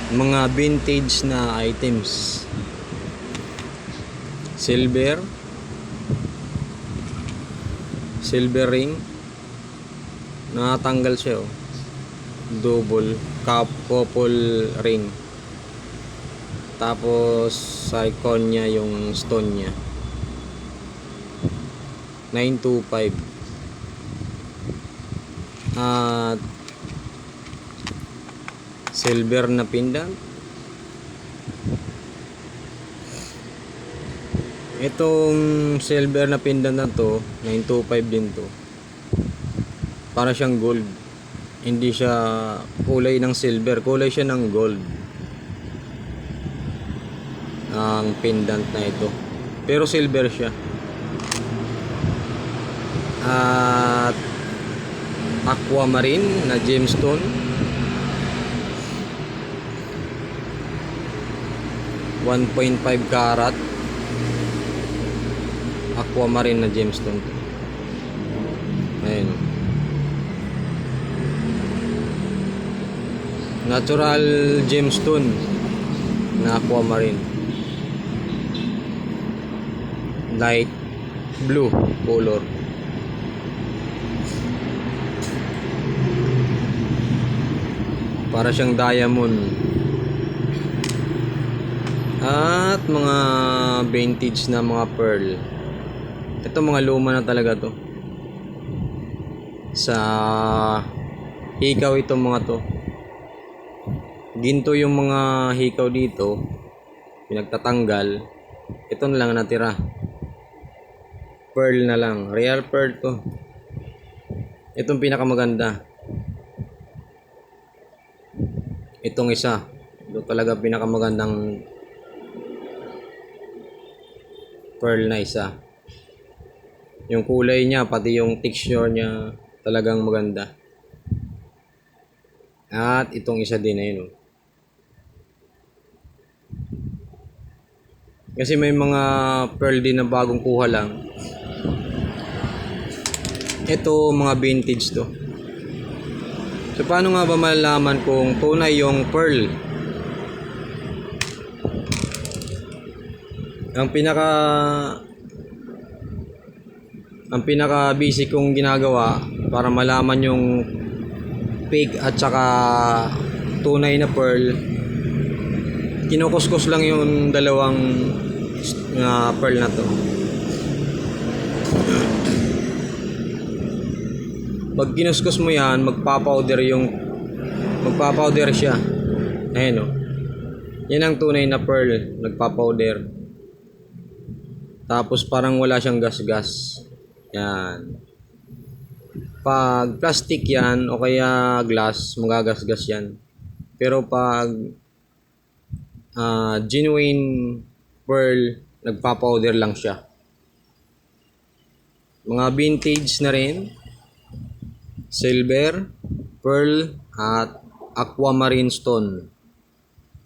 Mga vintage na items. Silver ring, natanggal siya oh. Double couple ring, tapos sa icon niya yung stone niya. 925. At silver na pendant. Itong silver na pendant na to, 925 din to. Para siyang gold. Hindi siya kulay ng silver, kulay siya ng gold. Ang pendant na ito. Pero silver siya. At aquamarine na gemstone. 1.5 karat. Aquamarine na gemstone. Ayun. Natural gemstone na aquamarine. Light blue color. Para siyang diamond. At mga vintage na mga pearl. Ito mga luma na talaga to. Sa hikaw itong mga to. Ginto yung mga hikaw dito. Pinagtatanggal. Ito na lang natira. Pearl na lang. Real pearl to. Itong pinakamaganda. Itong isa. Ito talaga pinakamagandang pearl na isa. Yung kulay niya, pati yung texture niya, talagang maganda. At itong isa din, ayun. Kasi may mga pearl din na bagong kuha lang. Ito, mga vintage to. So, paano nga ba malalaman kung tunay yung pearl? Ang pinaka basic kong ginagawa para malaman yung fake at saka tunay na pearl, kinukuskus lang yung dalawang pearl na to. Pag kinuskus mo yan, magpapowder siya. Ayan o. Yan ang tunay na pearl, nagpapowder. Tapos parang wala siyang gas-gas. Yan. Pag plastic yan o kaya glass, magagasgas yan. Pero pag genuine pearl, nagpa-powder lang siya. Mga vintage na rin. Silver, pearl, at aquamarine stone.